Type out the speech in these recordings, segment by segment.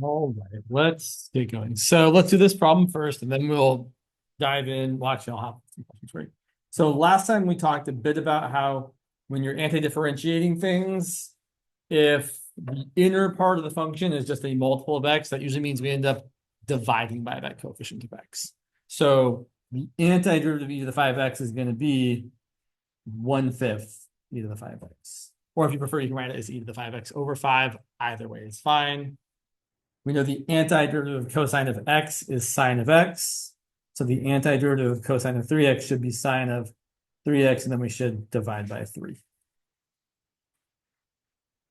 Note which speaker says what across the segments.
Speaker 1: All right, let's get going. So let's do this problem first, and then we'll dive in. Well, actually, I'll have some questions for you. So last time we talked a bit about how when you're anti-differentiating things, if the inner part of the function is just a multiple of x, that usually means we end up dividing by that coefficient of x. So the antiderivative of e to the 5x is going to be 1/5 e to the 5x. Or if you prefer, you can write it as e to the 5x over 5. Either way is fine. We know the antiderivative of cosine of x is sine of x. So the antiderivative of cosine of 3x should be sine of 3x, and then we should divide by 3.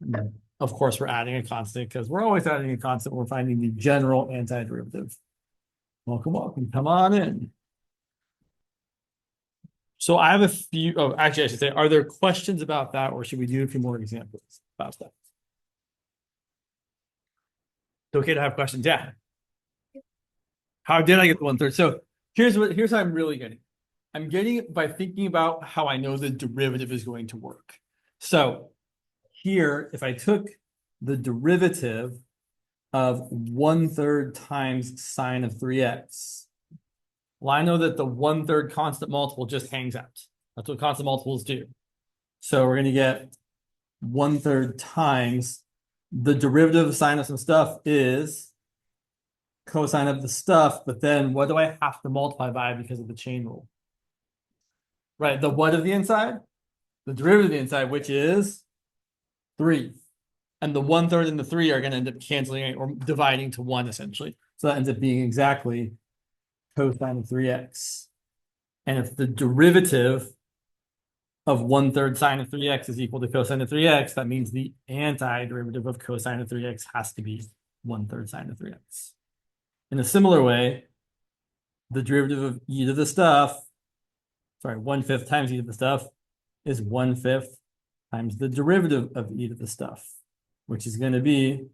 Speaker 1: And then, of course, we're adding a constant because we're always adding a constant. We're finding the general antiderivative. Welcome, welcome. Come on in. So I have a few. Oh, actually, I should say, are there questions about that, or should we do a few more examples about that? It's okay to have questions. Yeah. How did I get the 1/3? So here's how I'm really getting. I'm getting it by thinking about how I know the derivative is going to work. So here, if I took the derivative of 1/3 times sine of 3x, well, I know that the 1/3 constant multiple just hangs out. That's what constant multiples do. So we're going to get 1/3 times the derivative of sine of some stuff is cosine of the stuff, but then what do I have to multiply by because of the chain rule? Right, the what of the inside? The derivative of the inside, which is 3. And the 1/3 and the 3 are going to end up canceling or dividing to 1, essentially. So that ends up being exactly cosine of 3x. And if the derivative of 1/3 sine of 3x is equal to cosine of 3x, that means the antiderivative of cosine of 3x has to be 1/3 sine of 3x. In a similar way, the derivative of e to the stuff, 1/5 times e to the stuff is 1/5 times the derivative of e to the stuff, which is going to be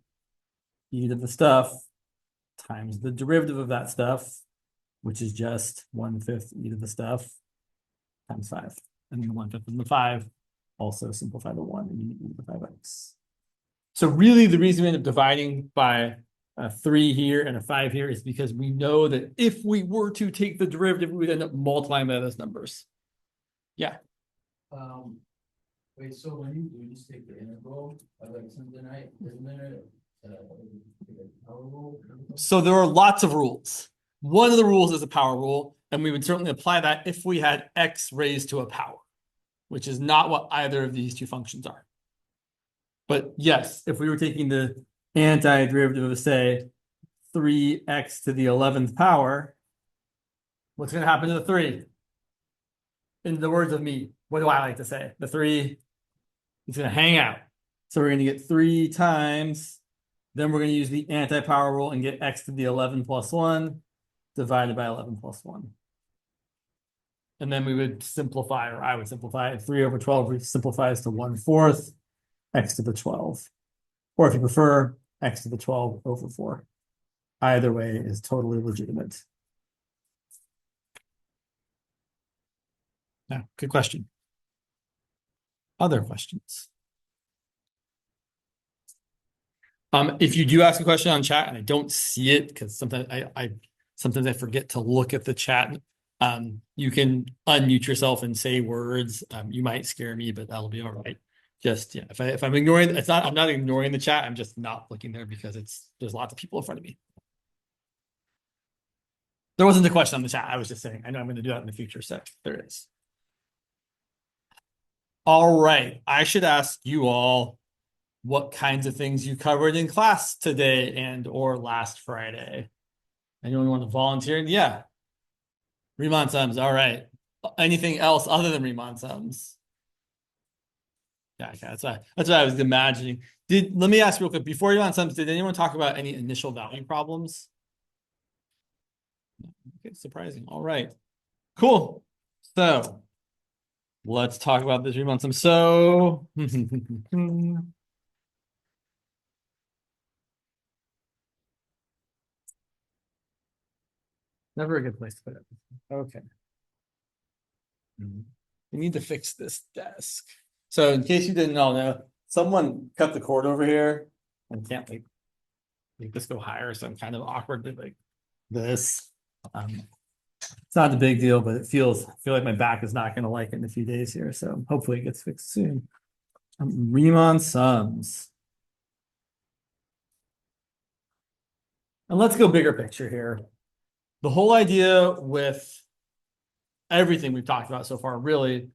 Speaker 1: e to the stuff times the derivative of that stuff, which is just 1/5 e to the stuff times 5. And then the 1/5 and the 5 also simplify to 1 and you get e to the 5x. So really the reason we end up dividing by a 3 here and a 5 here is because we know that if we were to take the derivative, we would end up multiplying by those numbers. Yeah.
Speaker 2: Wait, so when you just take the integral of like something, isn't there a power rule?
Speaker 1: So there are lots of rules. One of the rules is a power rule, and we would certainly apply that if we had x raised to a power, which is not what either of these two functions are. But yes, if we were taking the antiderivative of, say, 3x to the 11th power, what's going to happen to the 3? In the words of me, what do I like to say? The 3 is going to hang out. So we're going to get 3 times, then we're going to use the anti-power rule and get x to the 11 plus 1 divided by 11 plus 1. And then we would simplify, or I would simplify, 3 over 12 simplifies to 1/4 x to the 12. Or if you prefer, x to the 12 over 4. Either way is totally legitimate. Yeah, good question. Other questions? If you do ask a question on chat and I don't see it because sometimes I forget to look at the chat. You can unmute yourself and say words. You might scare me, but that'll be all right. Just yeah, if I'm ignoring, I'm not ignoring the chat. I'm just not looking there because there's lots of people in front of me. There wasn't a question on the chat. I was just saying I know I'm going to do that in the future, so there is. All right, I should ask you all what kinds of things you covered in class today and or last Friday. Anyone want to volunteer? Yeah. Riemann sums. All right. Anything else other than Riemann sums? Yeah, okay. That's what I was imagining. Let me ask real quick before Riemann sums, did anyone talk about any initial value problems? Okay, surprising. All right. Cool. So let's talk about this Riemann sum. So never a good place to put it. Okay. We need to fix this desk. So in case you didn't all know, someone cut the cord over here and can't like make this go higher, so I'm kind of awkwardly like this. It's not a big deal, but I feel like my back is not going to like it in a few days here. So hopefully it gets fixed soon. Riemann sums. And let's go bigger picture here. The whole idea with everything we've talked about so far really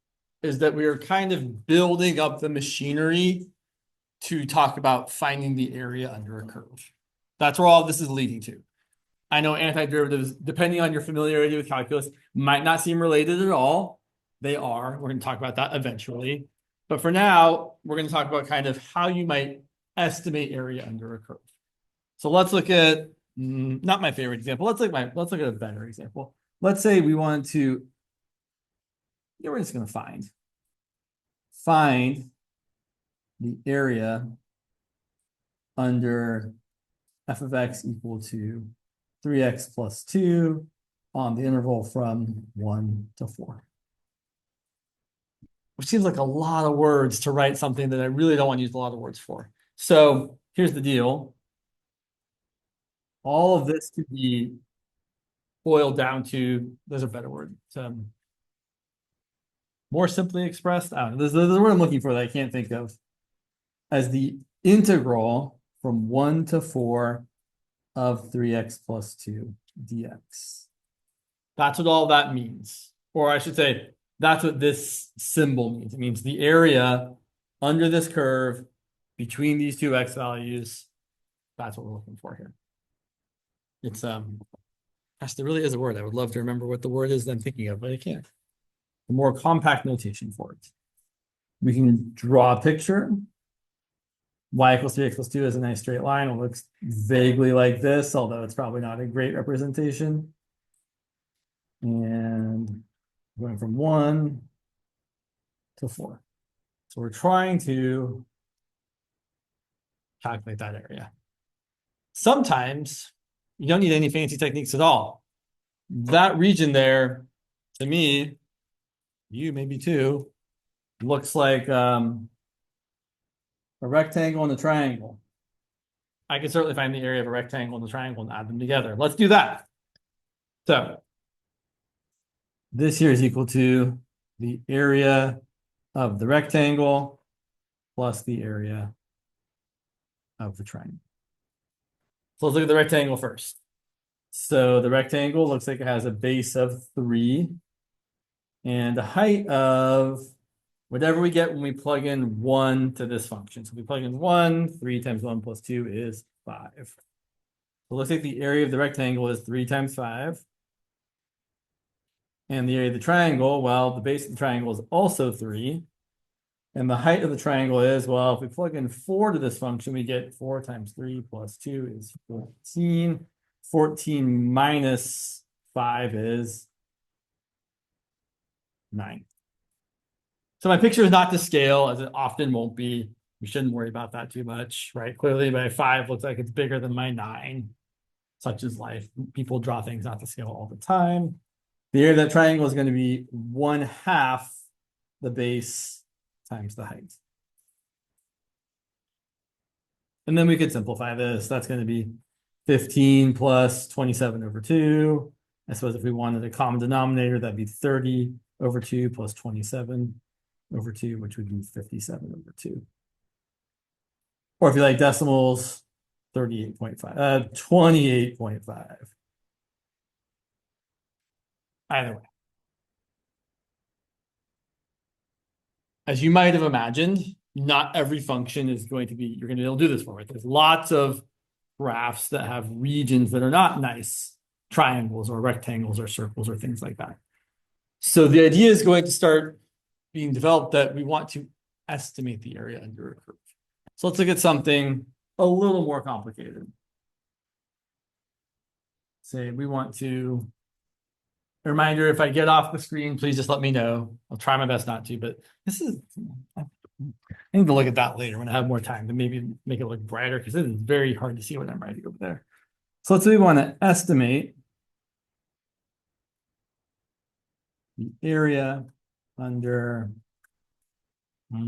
Speaker 1: is that we are kind of building up the machinery to talk about finding the area under a curve. That's where all this is leading to. I know antiderivatives, depending on your familiarity with calculus, might not seem related at all. They are. We're going to talk about that eventually. But for now, we're going to talk about kind of how you might estimate area under a curve. So let's look at, not my favorite example. Let's look at a better example. Let's say we wanted to, we're just going to find the area under f of x equal to 3x plus 2 on the interval from 1 to 4. Which seems like a lot of words to write something that I really don't want to use a lot of words for. So here's the deal. All of this could be boiled down to, there's a better word, more simply expressed. I don't know, there's a word I'm looking for that I can't think of, as the integral from 1 to 4 of 3x plus 2 dx. That's what all that means. Or I should say, that's what this symbol means. It means the area under this curve between these two x values. That's what we're looking for here. It's gosh, there really is a word. I would love to remember what the word is that I'm thinking of, but I can't. A more compact notation for it. We can draw a picture. Y equals 3x plus 2 is a nice straight line. It looks vaguely like this, although it's probably not a great representation. And going from 1 to 4. So we're trying to calculate that area. Sometimes you don't need any fancy techniques at all. That region there, to me, you maybe too, looks like a rectangle and a triangle. I can certainly find the area of a rectangle and a triangle and add them together. Let's do that. So this here is equal to the area of the rectangle plus the area of the triangle. So let's look at the rectangle first. So the rectangle looks like it has a base of 3 and a height of whatever we get when we plug in 1 to this function. So we plug in 1, 3 times 1 plus 2 is 5. So it looks like the area of the rectangle is 3 times 5. And the area of the triangle, well, the base of the triangle is also 3. And the height of the triangle is, well, if we plug in 4 to this function, we get 4 times 3 plus 2 is 14. 14 minus 5 is 9. So my picture is not to scale, as it often won't be. We shouldn't worry about that too much, right? Clearly my 5 looks like it's bigger than my 9. Such is life. People draw things not to scale all the time. The area of that triangle is going to be 1/2 the base times the height. And then we could simplify this. That's going to be 15 plus 27 over 2. I suppose if we wanted a common denominator, that'd be 30 over 2 plus 27 over 2, which would be 57 over 2. Or if you like decimals, 38.5, 28.5. Either way. As you might have imagined, not every function is going to be, you're going to be able to do this for it. There's lots of graphs that have regions that are not nice triangles or rectangles or circles or things like that. So the idea is going to start being developed that we want to estimate the area under a curve. So let's look at something a little more complicated. Say we want to, a reminder, if I get off the screen, please just let me know. I'll try my best not to, but this is, I need to look at that later when I have more time to maybe make it look brighter, because it is very hard to see what I'm writing over there. So let's say we want to estimate the area under, so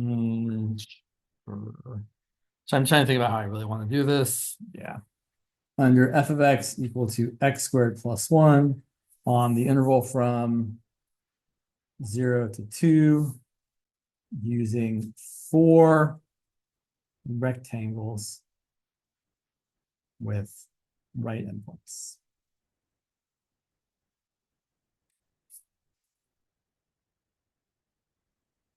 Speaker 1: I'm trying to think about how I really want to do this. Yeah. under f of x equal to x squared plus 1 on the interval from 0 to 2 using 4 rectangles with right endpoints.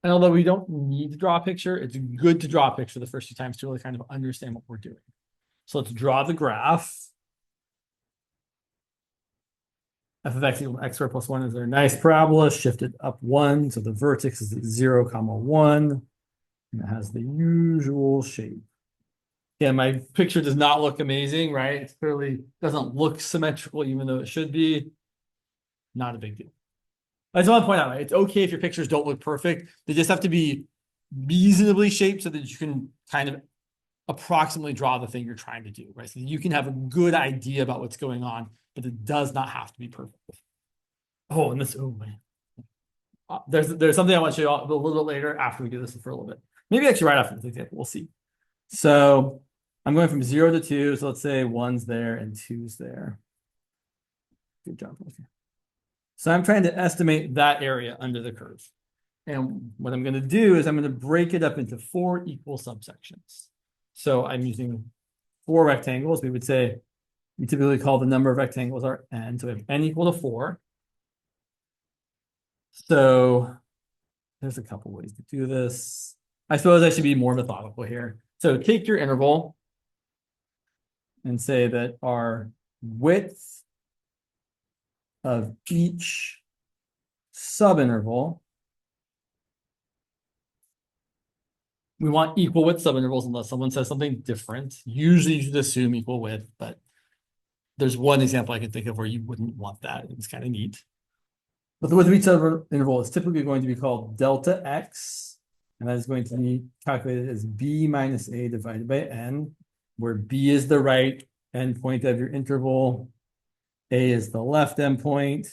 Speaker 1: And although we don't need to draw a picture, it's good to draw a picture the first few times to really kind of understand what we're doing. So let's draw the graph. F of x equals x squared plus 1 is our nice parabola shifted up 1. So the vertex is at 0, 1. And it has the usual shape. Yeah, my picture does not look amazing, right? It clearly doesn't look symmetrical, even though it should be. Not a big deal. I just want to point out, right? It's okay if your pictures don't look perfect. They just have to be reasonably shaped so that you can kind of approximately draw the thing you're trying to do, right? So you can have a good idea about what's going on, but it does not have to be perfect. Oh, and this, oh man. There's something I want to show you a little bit later after we do this for a little bit. Maybe actually right after this example, we'll see. So I'm going from 0 to 2. So let's say 1's there and 2's there. Good job. So I'm trying to estimate that area under the curve. And what I'm going to do is I'm going to break it up into 4 equal subsections. So I'm using 4 rectangles. We would say, we typically call the number of rectangles our n. So we have n equal to 4. So there's a couple ways to do this. I suppose I should be more methodical here. So take your interval and say that our width of each subinterval, we want equal width subintervals unless someone says something different. Usually you should assume equal width, but there's one example I can think of where you wouldn't want that. It's kind of neat. But the width of each subinterval is typically going to be called delta x, and that is going to be calculated as b minus a divided by n, where b is the right endpoint of your interval, a is the left endpoint,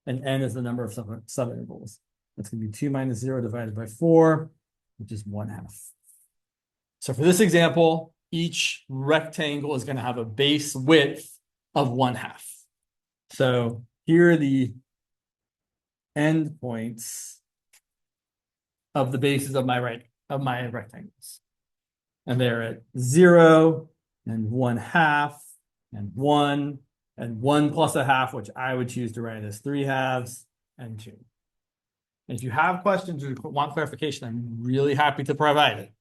Speaker 1: and n is the number of subintervals. That's going to be 2 minus 0 divided by 4, which is 1/2. So for this example, each rectangle is going to have a base width of 1/2. So here are the endpoints of the bases of my rectangles. And they're at 0 and 1/2 and 1 and 1 plus a half, which I would choose to write as 3/2 and 2. And if you have questions or want clarification, I'm really happy to provide it.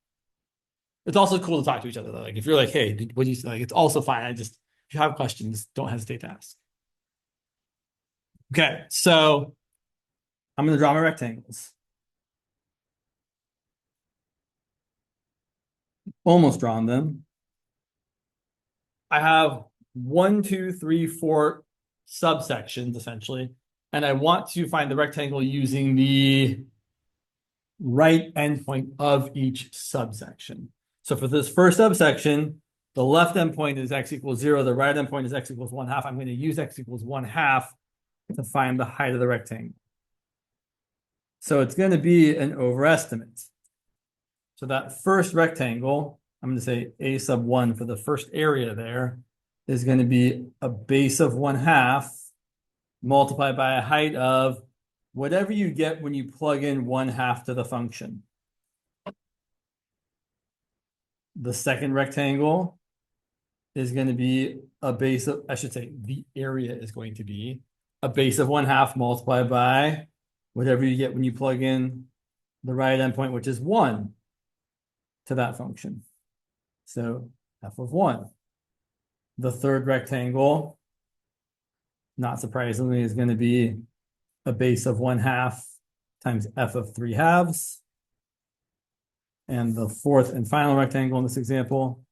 Speaker 1: It's also cool to talk to each other, though. Like if you're like, hey, what do you like? It's also fine. If you have questions, don't hesitate to ask. Okay, so I'm going to draw my rectangles. Almost drawn them. I have 1, 2, 3, 4 subsections essentially, and I want to find the rectangle using the right endpoint of each subsection. So for this first subsection, the left endpoint is x equals 0, the right endpoint is x equals 1/2. I'm going to use x equals 1/2 to find the height of the rectangle. So it's going to be an overestimate. So that first rectangle, I'm going to say a sub 1 for the first area there, is going to be a base of 1/2 multiplied by a height of whatever you get when you plug in 1/2 to the function. The second rectangle is going to be a base of, I should say, the area is going to be a base of 1/2 multiplied by whatever you get when you plug in the right endpoint, which is 1 to that function. So f of 1. The third rectangle, not surprisingly, is going to be a base of 1/2 times f of 3/2. And the fourth and final rectangle in this example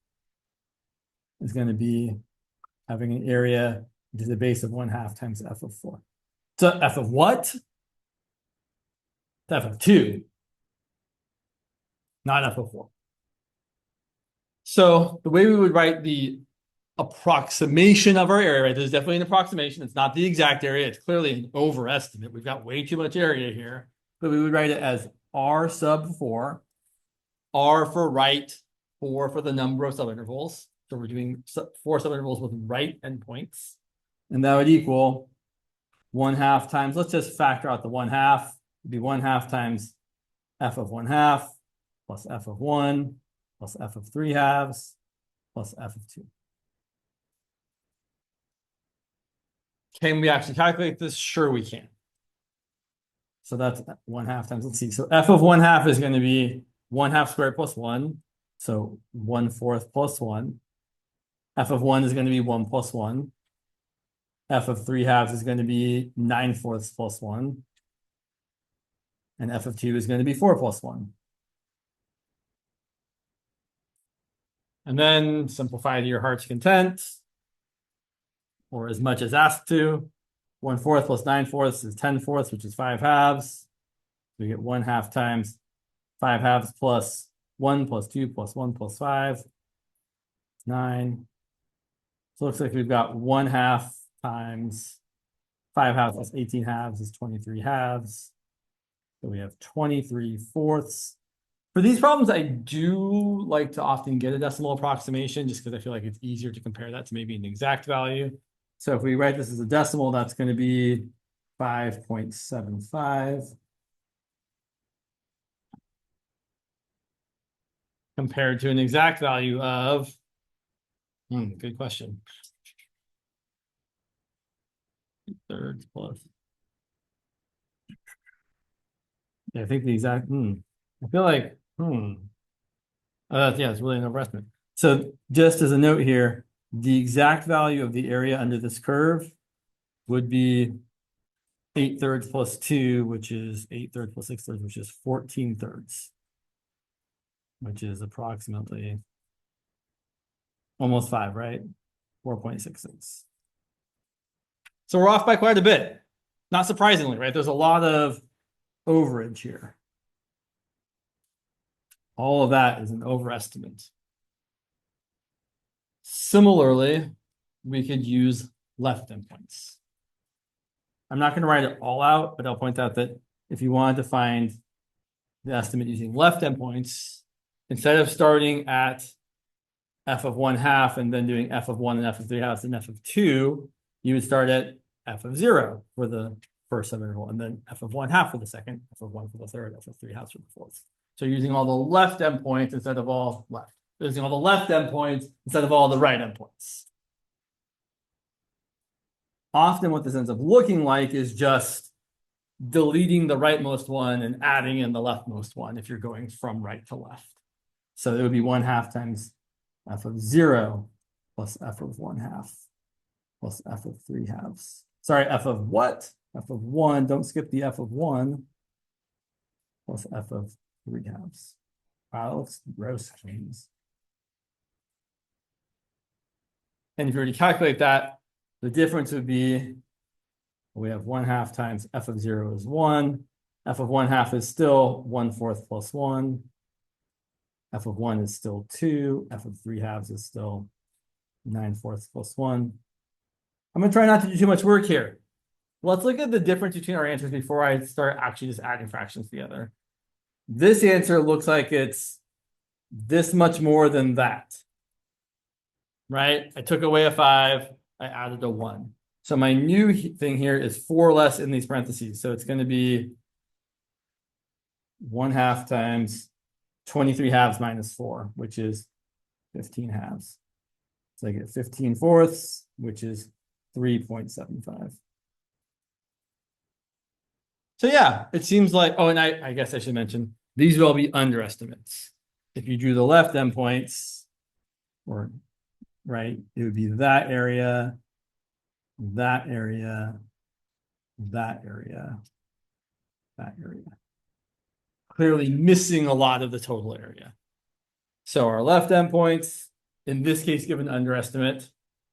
Speaker 1: is going to be having an area which is a base of 1/2 times f of 4. So f of what? F of 2, not f of 4. So the way we would write the approximation of our area, right? There's definitely an approximation. It's not the exact area. It's clearly an overestimate. We've got way too much area here. But we would write it as r sub 4, r for right, 4 for the number of subintervals, So we're doing 4 subintervals with right endpoints. And that would equal 1/2 times, let's just factor out the 1/2. It'd be 1/2 times f of 1/2 plus f of 1 plus f of 3/2 plus f of 2. Can we actually calculate this? Sure, we can. So that's 1/2 times, let's see. So f of 1/2 is going to be 1/2 squared plus 1. So 1/4 plus 1. F of 1 is going to be 1 plus 1. F of 3/2 is going to be 9/4 plus 1. And f of 2 is going to be 4 plus 1. And then simplify to your heart's content, or as much as asked to. 1/4 plus 9/4 is 10/4, which is 5/2. We get 1/2 times 5/2 plus 1 plus 2 plus 1 plus 5. 9. So it looks like we've got 1/2 times 5/2 plus 18/2 is 23/2. So we have 23/4. For these problems, I do like to often get a decimal approximation just because I feel like it's easier to compare that to maybe an exact value. So if we write this as a decimal, that's going to be 5.75 compared to an exact value of, good question. 2/3 plus. Yeah, I think the exact, I feel like, yeah, it's really an overestimate. So just as a note here, the exact value of the area under this curve would be 8/3 plus 2, which is 8/3 plus 6/3, which is 14/3, which is approximately almost 5, right? 4.66. So we're off by quite a bit. Not surprisingly, right? There's a lot of overage here. All of that is an overestimate. Similarly, we could use left endpoints. I'm not going to write it all out, but I'll point out that if you wanted to find the estimate using left endpoints, instead of starting at f of 1/2 and then doing f of 1 and f of 3/2 and f of 2, you would start at f of 0 for the first subinterval, and then f of 1/2 for the second, f of 1 for the third, f of 3/2 for the fourth. So using all the left endpoints instead of all left. Using all the left endpoints instead of all the right endpoints. Often what this ends up looking like is just deleting the rightmost one and adding in the leftmost one if you're going from right to left. So it would be 1/2 times f of 0 plus f of 1/2 plus f of 3/2. Sorry, f of what? F of 1, don't skip the f of 1, plus f of 3/2. Wow, that looks gross, James. And if you were to calculate that, the difference would be, we have 1/2 times f of 0 is 1. F of 1/2 is still 1/4 plus 1. F of 1 is still 2. F of 3/2 is still 9/4 plus 1. I'm going to try not to do too much work here. Let's look at the difference between our answers before I start actually just adding fractions together. This answer looks like it's this much more than that. Right? I took away a 5. I added a 1. So my new thing here is 4 less in these parentheses. So it's going to be 1/2 times 23/2 minus 4, which is 15/2. So I get 15/4, which is 3.75. So yeah, it seems like, oh, and I guess I should mention, these will all be underestimates. If you drew the left endpoints, or right, it would be that area, that area, that area, that area. Clearly missing a lot of the total area. So our left endpoints, in this case, given underestimate,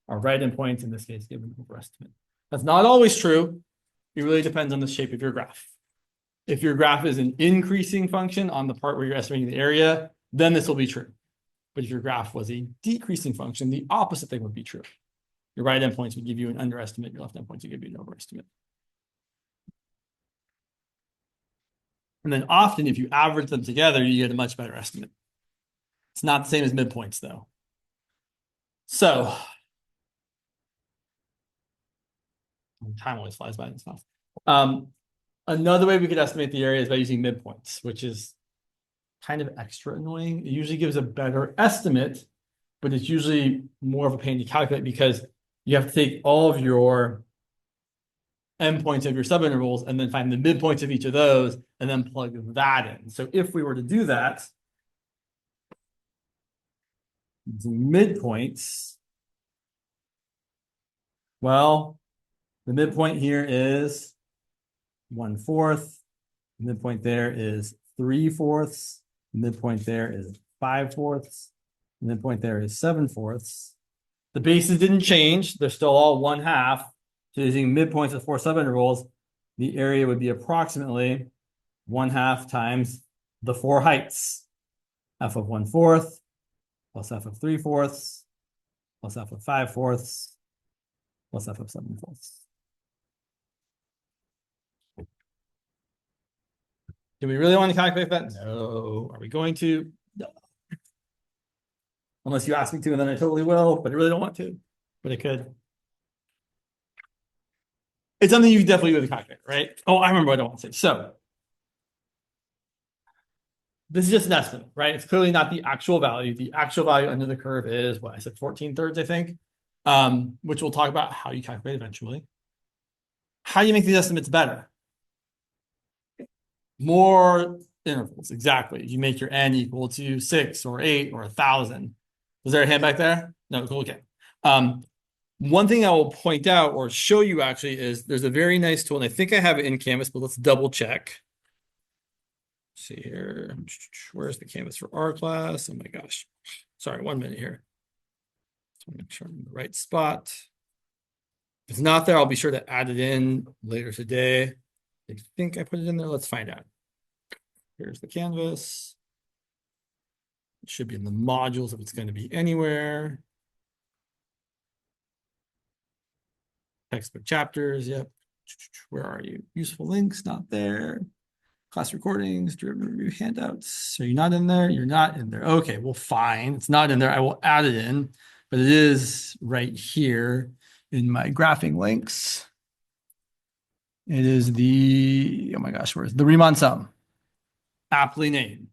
Speaker 1: our right endpoints, in this case, given overestimate. That's not always true. It really depends on the shape of your graph. If your graph is an increasing function on the part where you're estimating the area, then this will be true. But if your graph was a decreasing function, the opposite thing would be true. Your right endpoints would give you an underestimate, your left endpoints would give you an overestimate. And then often, if you average them together, you get a much better estimate. It's not the same as midpoints, though. So time always flies by in this class. Another way we could estimate the area is by using midpoints, which is kind of extra annoying. It usually gives a better estimate, but it's usually more of a pain to calculate because you have to take all of your endpoints of your subintervals and then find the midpoints of each of those and then plug that in. So if we were to do that, the midpoints, well, the midpoint here is 1/4. The midpoint there is 3/4. The midpoint there is 5/4. The midpoint there is 7/4. The bases didn't change. They're still all 1/2. So using midpoints of 4 subintervals, the area would be approximately 1/2 times the 4 heights. F of 1/4 plus f of 3/4 plus f of 5/4 plus f of 7/4. Do we really want to calculate that? No. Are we going to? No. Unless you ask me to, and then I totally will, but I really don't want to. But I could. It's something you definitely do with a calculator, right? Oh, I remember what I don't want to say. So this is just an estimate, right? It's clearly not the actual value. The actual value under the curve is what I said, 14/3, I think, which we'll talk about how you calculate eventually. How do you make these estimates better? More intervals, exactly. You make your n equal to 6 or 8 or 1,000. Was there a hand back there? No, cool, okay. One thing I will point out or show you actually is there's a very nice tool, and I think I have it in Canvas, but let's double check. Let's see here. Where's the Canvas for our class? Oh my gosh. Sorry, 1 minute here. Just make sure I'm in the right spot. If it's not there, I'll be sure to add it in later today. I think I put it in there. Let's find out. Here's the Canvas. It should be in the modules if it's going to be anywhere. Textbook chapters, yep. Where are you? Useful links, not there. Class recordings, derivative review handouts. So you're not in there? You're not in there. Okay, well, fine. It's not in there. I will add it in, but it is right here in my graphing links. It is the, oh my gosh, where's the Riemann sum? Aptly named.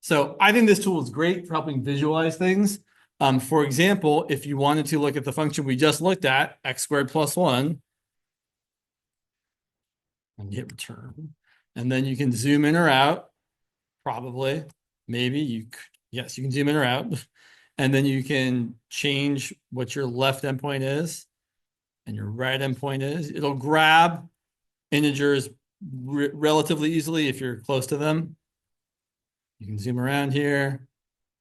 Speaker 1: So I think this tool is great for helping visualize things. For example, if you wanted to look at the function we just looked at, x squared plus 1, and hit return, and then you can zoom in or out, probably, maybe you, yes, you can zoom in or out, and then you can change what your left endpoint is and your right endpoint is. It'll grab integers relatively easily if you're close to them. You can zoom around here,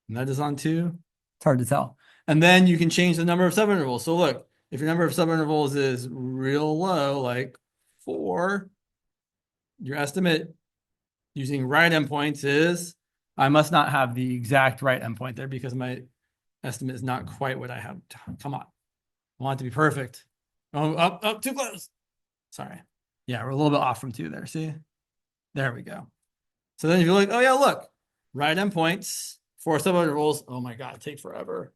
Speaker 1: and that is on 2. It's hard to tell. And then you can change the number of subintervals. So look, if your number of subintervals is real low, like 4, your estimate using right endpoints is, I must not have the exact right endpoint there because my estimate is not quite what I have. Come on. I want it to be perfect. Oh, up, too close. Sorry. Yeah, we're a little bit off from 2 there. See? There we go. So then if you're like, oh yeah, look, right endpoints, 4 subintervals. Oh my God, take forever.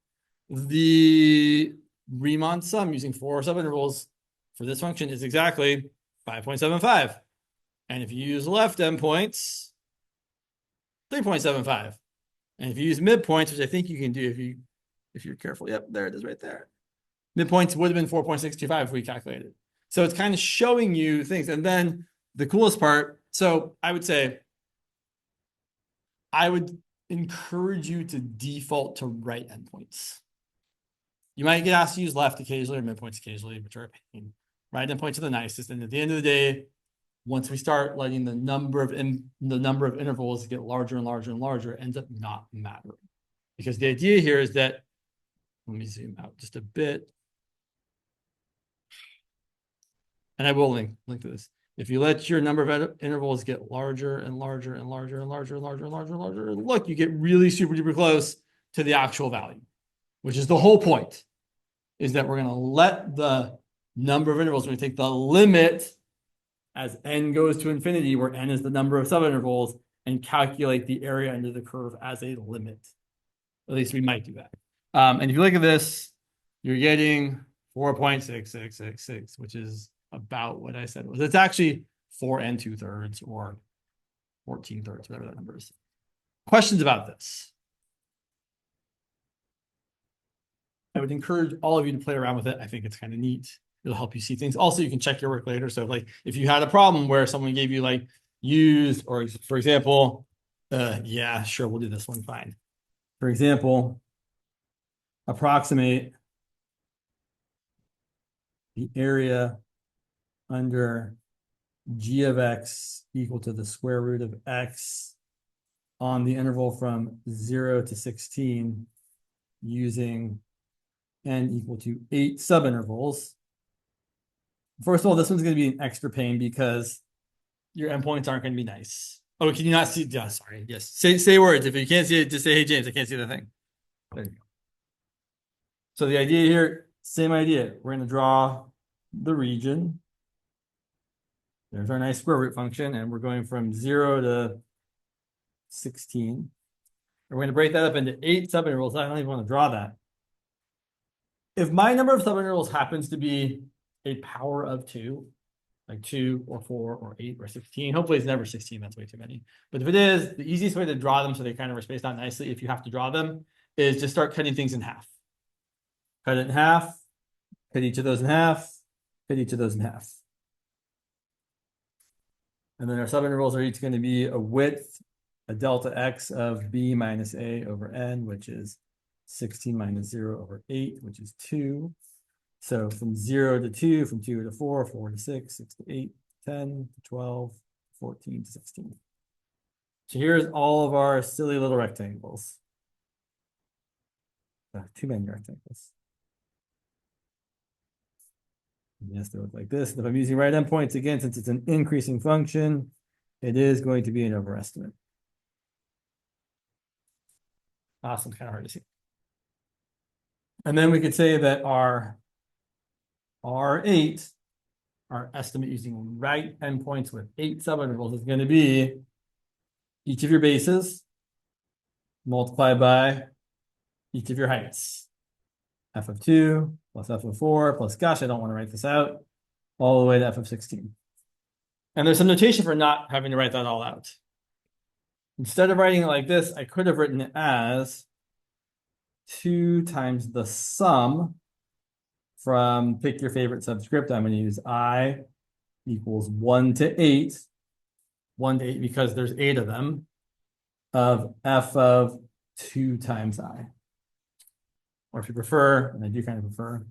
Speaker 1: The Riemann sum using 4 subintervals for this function is exactly 5.75. And if you use left endpoints, 3.75. And if you use midpoints, which I think you can do if you're careful, yep, there it is right there. Midpoints would have been 4.625 if we calculated. So it's kind of showing you things. And then the coolest part, so I would say, I would encourage you to default to right endpoints. You might get asked to use left occasionally or midpoints occasionally, which are a pain. Right endpoints are the nicest. And at the end of the day, once we start letting the number of intervals get larger and larger and larger, it ends up not mattering. Because the idea here is that, let me zoom out just a bit. And I will link to this. If you let your number of intervals get larger and larger and larger and larger and larger and larger and larger, look, you get really super duper close to the actual value, which is the whole point, is that we're going to let the number of intervals, when we take the limit as n goes to infinity, where n is the number of subintervals, and calculate the area under the curve as a limit. At least we might do that. And if you look at this, you're getting 4.6666, which is about what I said it was. It's actually 4 2/3 or 14/3, whatever that number is. Questions about this? I would encourage all of you to play around with it. I think it's kind of neat. It'll help you see things. Also, you can check your work later. So like if you had a problem where someone gave you like used, or for example, yeah, sure, we'll do this one, fine. For example, approximate the area under g of x equal to the square root of x on the interval from 0 to 16 using n equal to 8 subintervals. First of all, this one's going to be an extra pain because your endpoints aren't going to be nice. Oh, can you not see? Yeah, sorry. Yes. Say words. If you can't see it, just say, hey, James, I can't see the thing. There you go. So the idea here, same idea. We're going to draw the region. There's our nice square root function, and we're going from 0 to 16. We're going to break that up into 8 subintervals. I don't even want to draw that. If my number of subintervals happens to be a power of 2, like 2 or 4 or 8 or 16, hopefully it's never 16, that's way too many. But if it is, the easiest way to draw them so they kind of are spaced out nicely, if you have to draw them, is just start cutting things in half. Cut it in half, cut each of those in half, cut each of those in half. And then our subintervals are each going to be a width, a delta x of b minus a over n, which is 16 minus 0 over 8, which is 2. So from 0 to 2, from 2 to 4, 4 to 6, 6 to 8, 10 to 12, 14 to 16. So here's all of our silly little rectangles. Too many rectangles. Yes, they look like this. If I'm using right endpoints, again, since it's an increasing function, it is going to be an overestimate. Awesome, kind of hard to see. And then we could say that our R8, our estimate using right endpoints with 8 subintervals, is going to be each of your bases multiplied by each of your heights. F of 2 plus f of 4 plus, gosh, I don't want to write this out, all the way to f of 16. And there's some notation for not having to write that all out. Instead of writing it like this, I could have written it as 2 times the sum from, pick your favorite subscript. I'm going to use I equals 1 to 8, 1 to 8 because there's 8 of them, of f of 2 times I. Or if you prefer, and I do kind of prefer,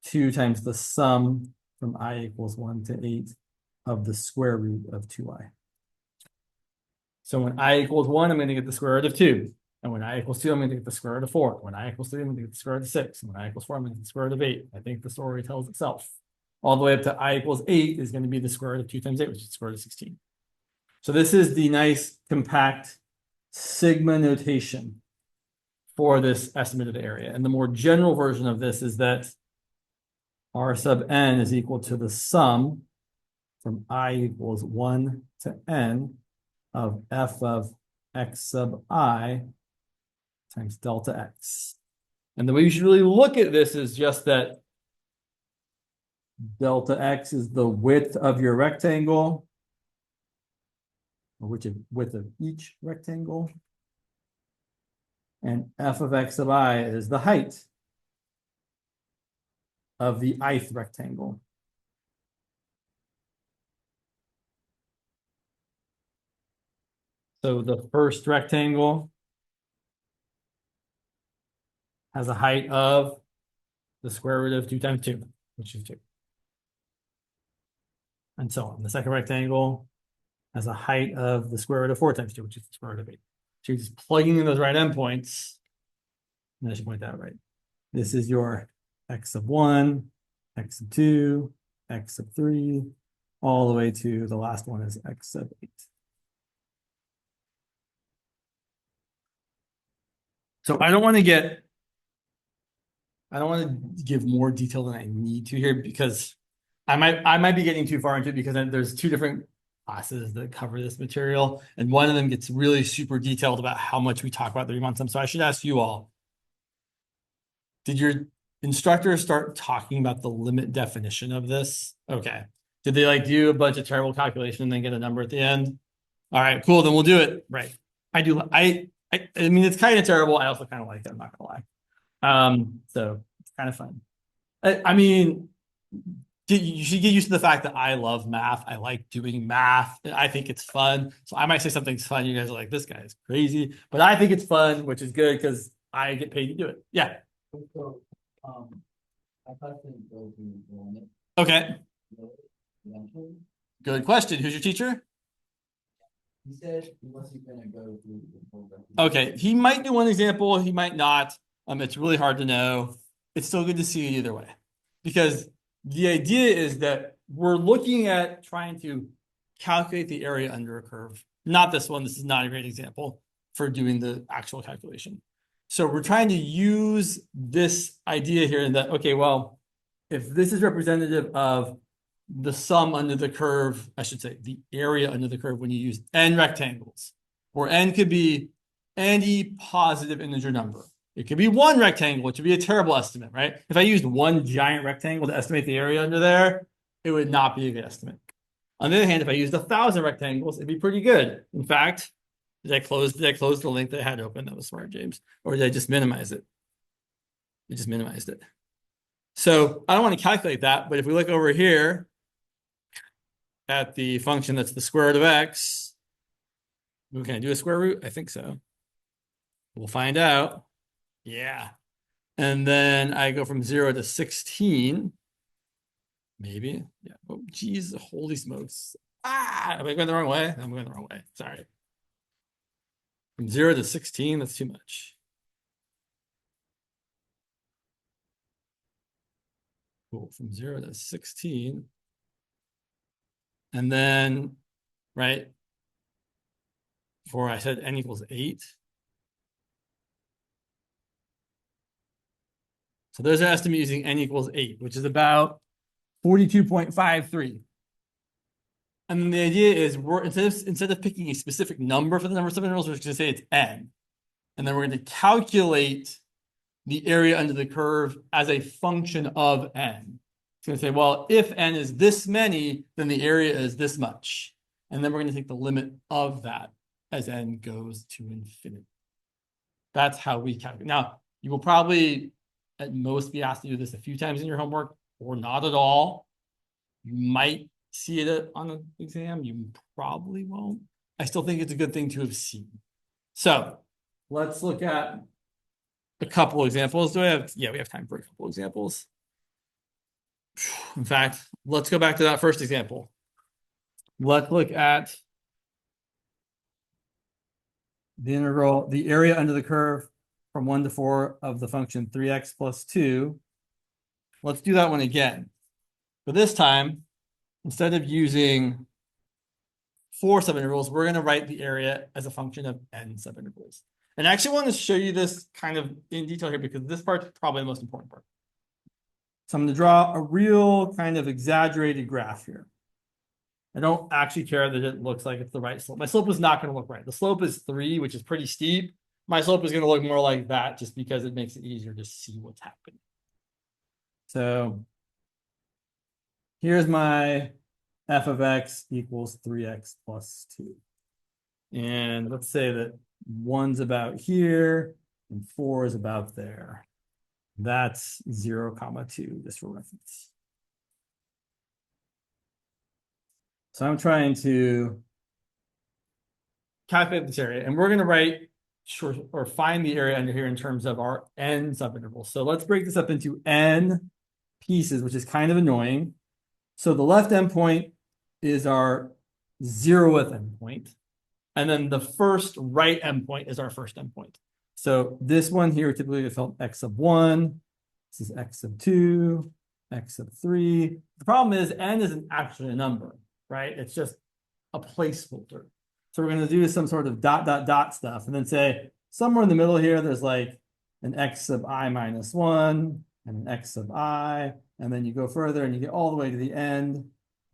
Speaker 1: 2 times the sum from I equals 1 to 8 of the square root of 2I. So when I equals 1, I'm going to get the square root of 2. And when I equals 2, I'm going to get the square root of 4. When I equals 3, I'm going to get the square root of 6. And when I equals 4, I'm going to get the square root of 8. I think the story tells itself. All the way up to I equals 8 is going to be the square root of 2 times 8, which is the square root of 16. So this is the nice, compact sigma notation for this estimate of the area. And the more general version of this is that R sub n is equal to the sum from I equals 1 to n of f of x sub I times delta x. And the way you should really look at this is just that delta x is the width of your rectangle, or which is width of each rectangle. And f of x sub I is the height of the ith rectangle. So the first rectangle has a height of the square root of 2 times 2, which is 2. And so on. The second rectangle has a height of the square root of 4 times 2, which is the square root of 8. So you're just plugging in those right endpoints. And I should point that out right. This is your x sub 1, x sub 2, x sub 3, all the way to the last one is x sub 8. So I don't want to give more detail than I need to here because I might be getting too far into it because there's 2 different classes that cover this material. And one of them gets really super detailed about how much we talk about the Riemann sum. So I should ask you all, Did your instructor start talking about the limit definition of this? Okay. Did they like do a bunch of terrible calculation and then get a number at the end? All right, cool. Then we'll do it. Right. I mean, it's kind of terrible. I also kind of like it. I'm not gonna lie. So it's kind of fun. I mean, you should get used to the fact that I love math. I like doing math. I think it's fun. So I might say something's fun. You guys are like, this guy is crazy. But I think it's fun, which is good because I get paid to do it. Yeah.
Speaker 2: So, I thought that go through the limit.
Speaker 1: Okay.
Speaker 2: Eventually,
Speaker 1: Good question. Who's your teacher?
Speaker 2: he said he wasn't gonna go through the whole.
Speaker 1: Okay. He might do one example. He might not. It's really hard to know. It's still good to see it either way. Because the idea is that we're looking at trying to calculate the area under a curve. Not this one. This is not a great example for doing the actual calculation. So we're trying to use this idea here that, okay, well, if this is representative of the sum under the curve, I should say the area under the curve when you use n rectangles, or n could be any positive integer number. It could be one rectangle, which would be a terrible estimate, right? If I used one giant rectangle to estimate the area under there, it would not be a good estimate. On the other hand, if I used 1,000 rectangles, it'd be pretty good. In fact, did I close the link that I had open? That was smart, James. Or did I just minimize it? I just minimized it. So I don't want to calculate that, but if we look over here at the function that's the square root of x, can I do a square root? I think so. We'll find out. Yeah. And then I go from 0 to 16. Maybe. Yeah. Oh, geez. Holy smokes. Ah, am I going the wrong way? I'm going the wrong way. Sorry. From 0 to 16, that's too much. Cool. From 0 to 16. And then, right, before I said n equals 8. So there's an estimate using n equals 8, which is about 42.53. And then the idea is we're instead of picking a specific number for the number of subintervals, we're just going to say it's n. And then we're going to calculate the area under the curve as a function of n. It's going to say, well, if n is this many, then the area is this much. And then we're going to take the limit of that as n goes to infinity. That's how we calculate. Now, you will probably at most be asked to do this a few times in your homework or not at all. You might see it on an exam. You probably won't. I still think it's a good thing to have seen. So let's look at a couple examples. Do I have? Yeah, we have time for a couple examples. In fact, let's go back to that first example. Let's look at the integral, the area under the curve from 1 to 4 of the function 3x plus 2. Let's do that one again. But this time, instead of using 4 subintervals, we're going to write the area as a function of n subintervals. And I actually want to show you this kind of in detail here because this part's probably the most important part. So I'm going to draw a real kind of exaggerated graph here. I don't actually care that it looks like it's the right slope. My slope is not going to look right. The slope is 3, which is pretty steep. My slope is going to look more like that just because it makes it easier to see what's happening. So here's my f of x equals 3x plus 2. And let's say that 1's about here and 4 is about there. That's 0, 2, just for reference. So I'm trying to calculate this area, and we're going to write or find the area under here in terms of our n subintervals. So let's break this up into n pieces, which is kind of annoying. So the left endpoint is our 0th endpoint, and then the first right endpoint is our first endpoint. So this one here typically is called x of 1. This is x of 2, x of 3. The problem is n isn't actually a number, right? It's just a placeholder. So we're going to do some sort of dot, dot, dot stuff and then say somewhere in the middle here, there's like an x of I minus 1 and an x of I. And then you go further and you get all the way to the end.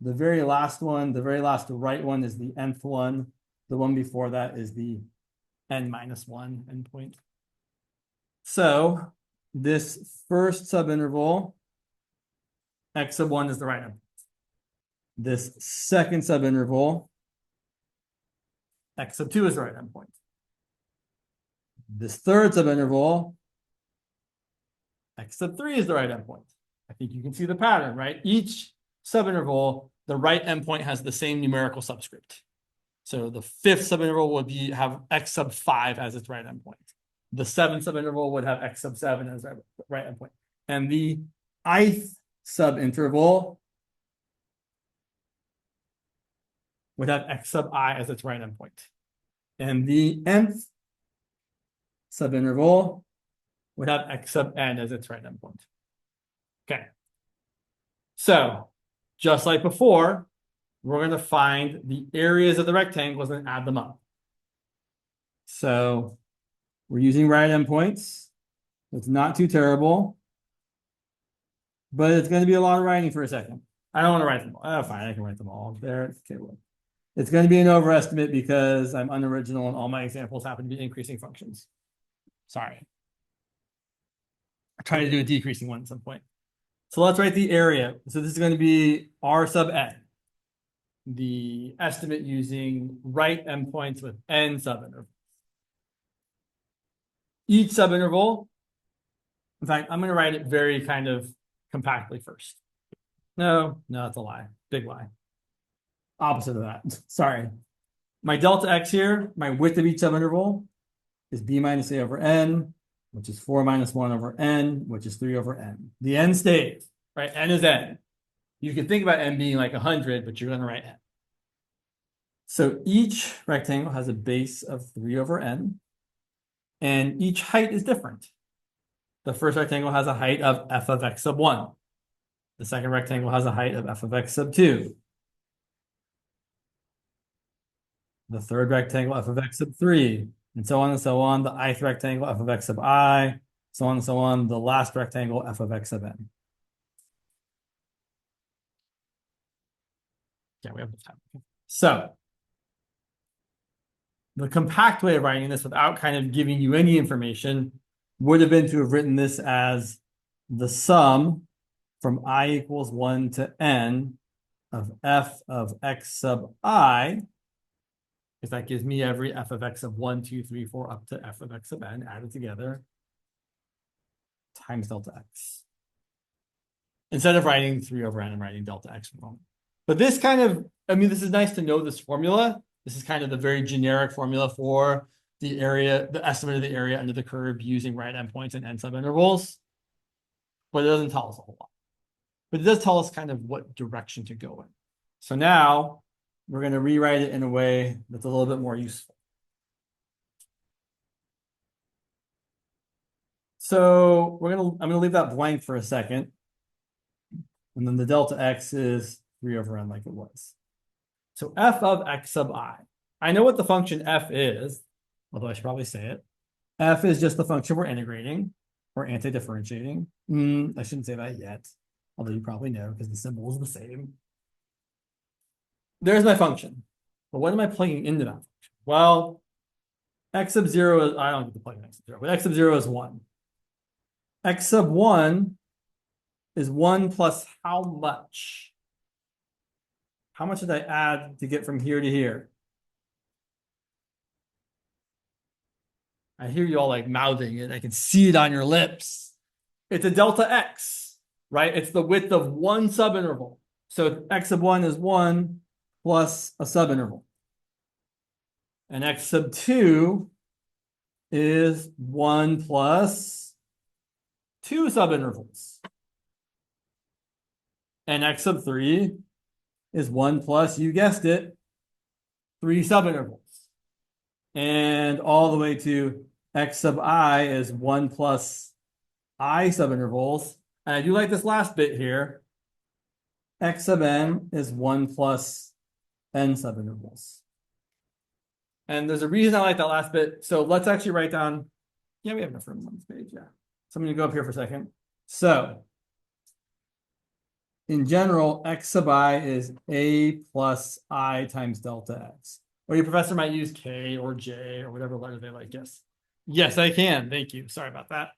Speaker 1: The very last one, the very last right one is the nth one. The one before that is the n minus 1 endpoint. So this first subinterval, x sub 1 is the right endpoint. This second subinterval, x sub 2 is the right endpoint. This third subinterval, x sub 3 is the right endpoint. I think you can see the pattern, right? Each subinterval, the right endpoint has the same numerical subscript. So the fifth subinterval would have x sub 5 as its right endpoint. The seventh subinterval would have x sub 7 as the right endpoint. And the ith subinterval would have x sub I as its right endpoint. And the nth subinterval would have x sub n as its right endpoint. Okay. So just like before, we're going to find the areas of the rectangles and add them up. So we're using right endpoints. It's not too terrible, but it's going to be a lot of writing for a second. I don't want to write them all. Oh, fine, I can write them all there. Okay, well, it's going to be an overestimate because I'm unoriginal and all my examples happen to be increasing functions. Sorry. I try to do a decreasing one at some point. So let's write the area. So this is going to be R sub n. The estimate using right endpoints with n subintervals. Each subinterval, in fact, I'm going to write it very kind of compactly first. No, that's a lie. Big lie. Opposite of that. Sorry. My delta x here, my width of each subinterval is b minus a over n, which is 4 minus 1 over n, which is 3 over n. The n stays, right? N is n. You can think about n being like 100, but you're going to write n. So each rectangle has a base of 3 over n, and each height is different. The first rectangle has a height of f of x sub 1. The second rectangle has a height of f of x sub 2. The third rectangle, f of x sub 3, and so on and so on. The ith rectangle, f of x sub I, so on and so on. The last rectangle, f of x sub n. Yeah, we have enough time. So the compact way of writing this without kind of giving you any information would have been to have written this as the sum from I equals 1 to n of f of x sub I, because that gives me every f of x of 1, 2, 3, 4 up to f of x of n added together times delta x. Instead of writing 3 over n, I'm writing delta x wrong. But this kind of, I mean, this is nice to know this formula. This is kind of the very generic formula for the area, the estimate of the area under the curve using right endpoints and n subintervals. But it doesn't tell us a whole lot. But it does tell us kind of what direction to go in. So now we're going to rewrite it in a way that's a little bit more useful. So I'm going to leave that blank for a second. And then the delta x is 3 over n like it was. So f of x sub I. I know what the function f is, although I should probably say it. F is just the function we're integrating or anti-differentiating. I shouldn't say that yet, although you probably know because the symbol is the same. There's my function. But what am I plugging into that function? Well, x sub 0 is, I don't get to plug in x sub 0, but x sub 0 is 1. X sub 1 is 1 plus how much? How much did I add to get from here to here? I hear you all like mouthing it. I can see it on your lips. It's a delta x, right? It's the width of one subinterval. So x sub 1 is 1 plus a subinterval. And x sub 2 is 1 plus 2 subintervals. And x sub 3 is 1 plus, you guessed it, 3 subintervals. And all the way to x sub I is 1 plus I subintervals. And I do like this last bit here. X sub n is 1 plus n subintervals. And there's a reason I like that last bit. So let's actually write down, yeah, we have enough room on this page, yeah. So I'm going to go up here for a second. So in general, x sub I is a plus I times delta x. Or your professor might use k or j or whatever letter they like, yes. Yes, I can, thank you. Sorry about that.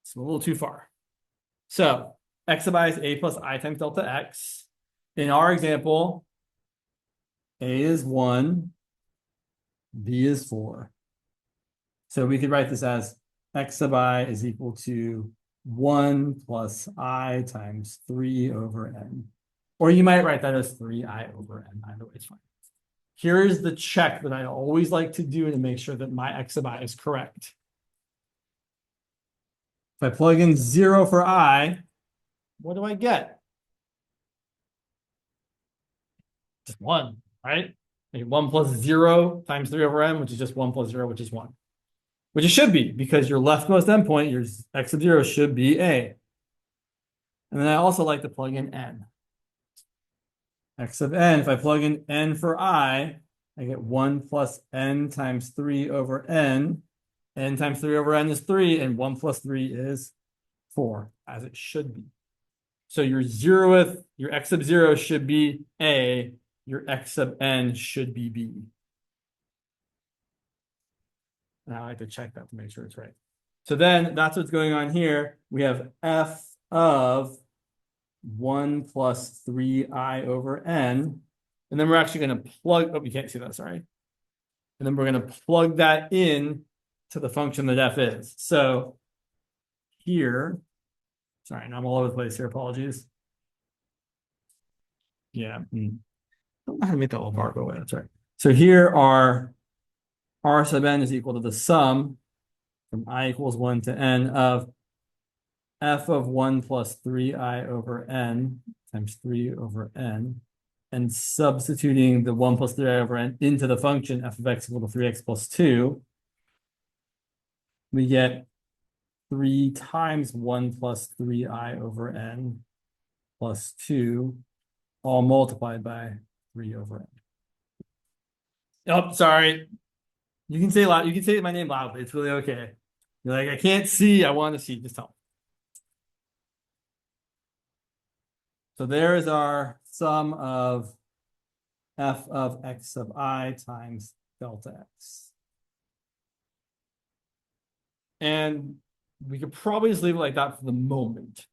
Speaker 1: It's a little too far. So x sub I is a plus I times delta x. In our example, a is 1, b is 4. So we could write this as x sub I is equal to 1 plus I times 3 over n. Or you might write that as 3i over n. Either way, it's fine. Here is the check that I always like to do to make sure that my x sub I is correct. If I plug in 0 for I, what do I get? Just 1, right? 1 plus 0 times 3 over n, which is just 1 plus 0, which is 1. Which it should be, because your leftmost endpoint, your x sub 0, should be a. And then I also like to plug in n. X sub n, if I plug in n for I get 1 plus n times 3 over n. N times 3 over n is 3, and 1 plus 3 is 4, as it should be. So your zeroth, your x sub 0 should be a, your x sub n should be b. Now I have to check that to make sure it's right. So then that's what's going on here. We have f of 1 plus 3i over n. And then we're actually going to plug, oh, you can't see that, sorry. And then we're going to plug that in to the function that f is. So here, sorry, I'm all over the place here, apologies. Yeah, I don't know how to make that little bar go away, that's right. So here are r sub n is equal to the sum from I equals 1 to n of f of 1 plus 3i over n times 3 over n, and substituting the 1 plus 3i over n into the function f of x equal to 3x plus 2, we get 3 times 1 plus 3i over n plus 2, all multiplied by 3 over n. Oh, sorry. You can say loud. You can say my name loudly. It's really okay. You're like, I can't see. I want to see. Just tell me. So there is our sum of f of x sub I times delta x. And we could probably just leave it like that for the moment.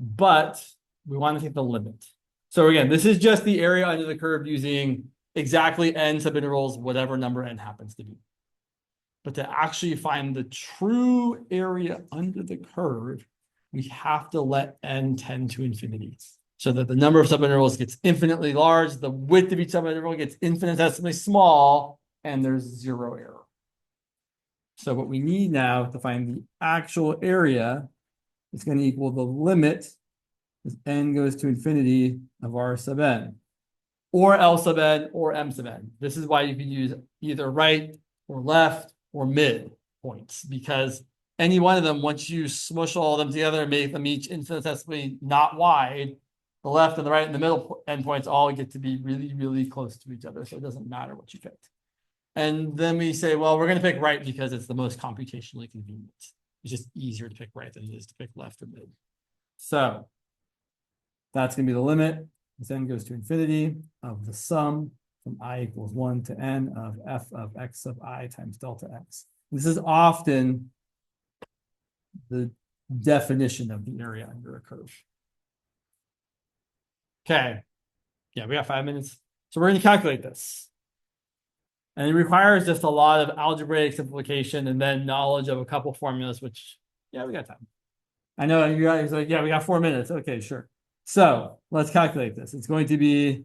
Speaker 1: But we want to take the limit. So again, this is just the area under the curve using exactly n subintervals, whatever number n happens to be. But to actually find the true area under the curve, we have to let n tend to infinity, so that the number of subintervals gets infinitely large, the width of each subinterval gets infinitesimally small, and there's 0 error. So what we need now to find the actual area is going to equal the limit as n goes to infinity of r sub n, or L sub n, or m sub n. This is why you can use either right or left or mid points, because any one of them, once you smush all of them together and make them each infinitesimally not wide, the left and the right and the middle endpoints all get to be really, really close to each other. So it doesn't matter what you picked. And then we say, well, we're going to pick right because it's the most computationally convenient. It's just easier to pick right than it is to pick left or mid. So that's going to be the limit as n goes to infinity of the sum from I equals 1 to n of f of x sub I times delta x. This is often the definition of the area under a curve. Okay. Yeah, we got 5 minutes. So we're going to calculate this. And it requires just a lot of algebraic simplification and then knowledge of a couple formulas, which, yeah, we got time. I know you guys are like, yeah, we got 4 minutes. Okay, sure. So let's calculate this. It's going to be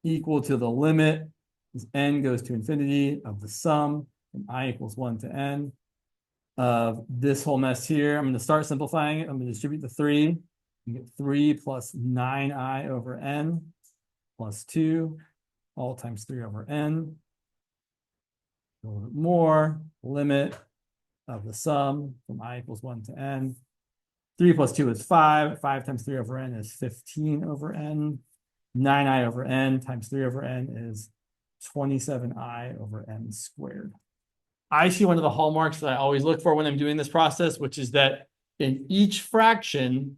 Speaker 1: equal to the limit as n goes to infinity of the sum from I equals 1 to n of this whole mess here. I'm going to start simplifying it. I'm going to distribute the 3. You get 3 plus 9i over n plus 2, all times 3 over n. A little bit more, limit of the sum from I equals 1 to n. 3 plus 2 is 5. 5 times 3 over n is 15 over n. 9i over n times 3 over n is 27i over n squared. I see one of the hallmarks that I always look for when I'm doing this process, which is that in each fraction,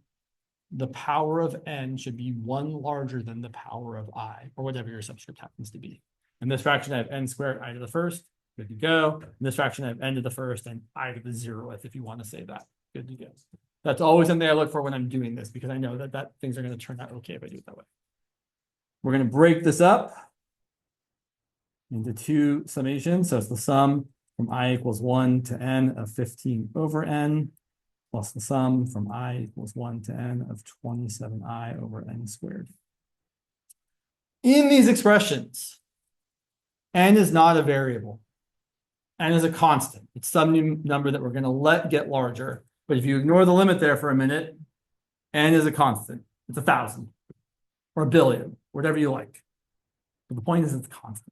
Speaker 1: the power of n should be 1 larger than the power of I, or whatever your subscript happens to be. In this fraction, I have n squared I to the first, Good to go. In this fraction, I have n to the first and I to the 0th, if you want to say that. Good to go. That's always something I look for when I'm doing this, because I know that things are going to turn out okay if I do it that way. We're going to break this up into two summations. So it's the sum from I equals 1 to n of 15 over n, plus the sum from I equals 1 to n of 27i over n squared. In these expressions, n is not a variable. N is a constant. It's some number that we're going to let get larger. But if you ignore the limit there for a minute, n is a constant. It's 1,000 or 1,000,000,000, whatever you like. But the point is it's constant.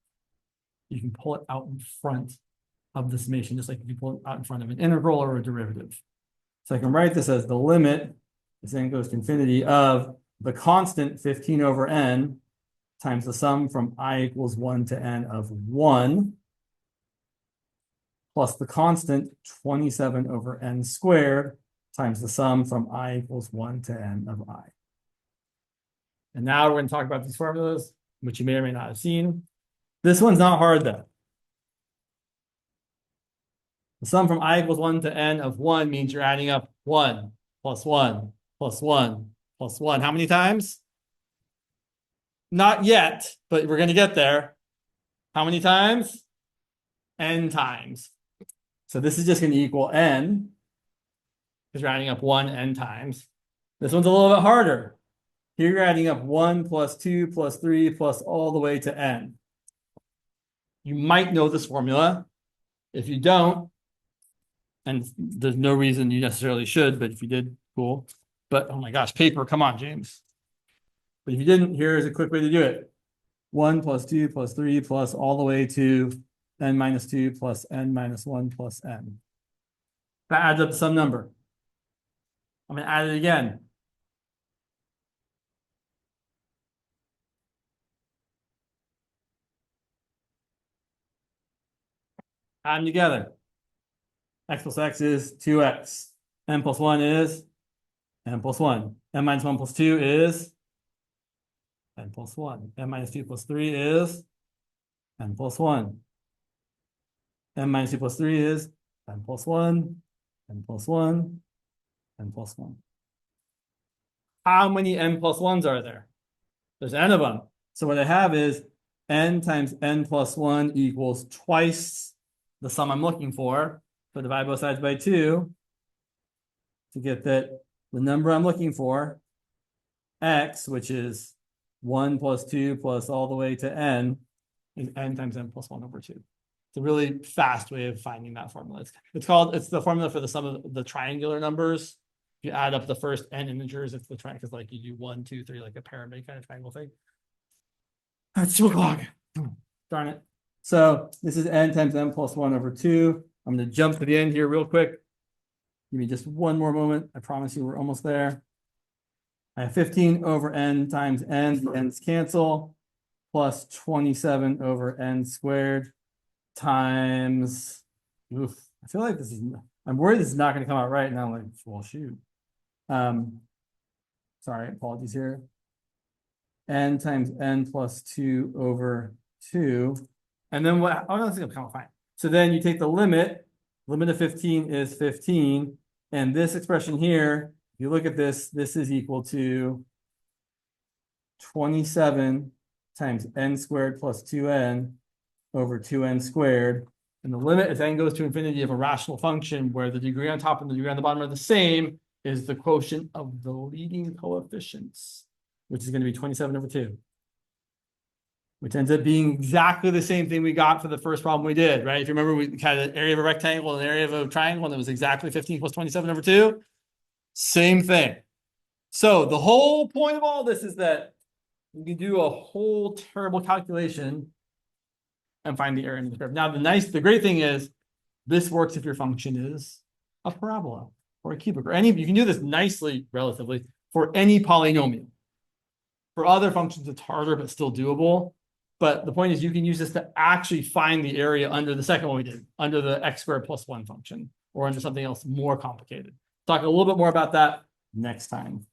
Speaker 1: You can pull it out in front of the summation, just like if you pull it out in front of an integral or a derivative. So I can write this as the limit, as n goes to infinity, of the constant 15 over n times the sum from I equals 1 to n of 1 plus the constant 27 over n squared times the sum from I equals 1 to n of I. And now we're going to talk about these formulas, which you may or may not have seen. This one's not hard though. The sum from I equals 1 to n of 1 means you're adding up 1 plus 1 plus 1 plus 1. How many times? Not yet, but we're going to get there. How many times? N times. So this is just going to equal n, because you're adding up 1 n times. This one's a little bit harder. Here you're adding up 1 plus 2 plus 3 plus all the way to n. You might know this formula. If you don't, and there's no reason you necessarily should, but if you did, cool. But oh my gosh, paper, come on, James. But if you didn't, here's a quick way to do it. 1 plus 2 plus 3 plus all the way to n minus 2 plus n minus 1 plus n. That adds up to some number. I'm going to add it again. Add them together. X plus x is 2x. N plus 1 is n plus 1. N minus 1 plus 2 is n plus 1. N minus 2 plus 3 is n plus 1. N minus 2 plus 3 is n plus 1, n plus 1, n plus 1. How many n plus 1s are there? There's n of them. So what I have is n times n plus 1 equals twice the sum I'm looking for. So divide both sides by 2 to get that the number I'm looking for, x, which is 1 plus 2 plus all the way to n, is n times n plus 1 over 2. It's a really fast way of finding that formula. It's the formula for the sum of the triangular numbers. You add up the first n integers, it's the triangle, because like you do 1, 2, 3, like a pyramid kind of triangle thing. It's 2 o'clock. Darn it. So this is n times n plus 1 over 2. I'm going to jump to the end here real quick. Give me just one more moment. I promise you we're almost there. I have 15 over n times n. The n's cancel. Plus 27 over n squared times. Oof. I feel like this is. I'm worried this is not going to come out right. Now I'm like, well, shoot. Sorry, apologies here. N times n plus 2 over 2. And then what? Oh, no, this is going to come out fine. So then you take the limit of 15 is 15. And this expression here, if you look at this, this is equal to 27 times n squared plus 2n over 2n squared. And the limit as n goes to infinity of a rational function where the degree on top and the degree on the bottom are the same is the quotient of the leading coefficients, which is going to be 27 over 2. Which ends up being exactly the same thing we got for the first problem we did, right? If you remember, we had an area of a rectangle and an area of a triangle, and it was exactly 15 plus 27 over 2. Same thing. So the whole point of all this is that you can do a whole terrible calculation and find the area under the curve. Now, the great thing is this works if your function is a parabola or a cubic or any. You can do this nicely, relatively, for any polynomial. For other functions, it's harder, but still doable. But the point is you can use this to actually find the area under the second one we did, under the x squared plus 1 function, or under something else more complicated. Talk a little bit more about that next time.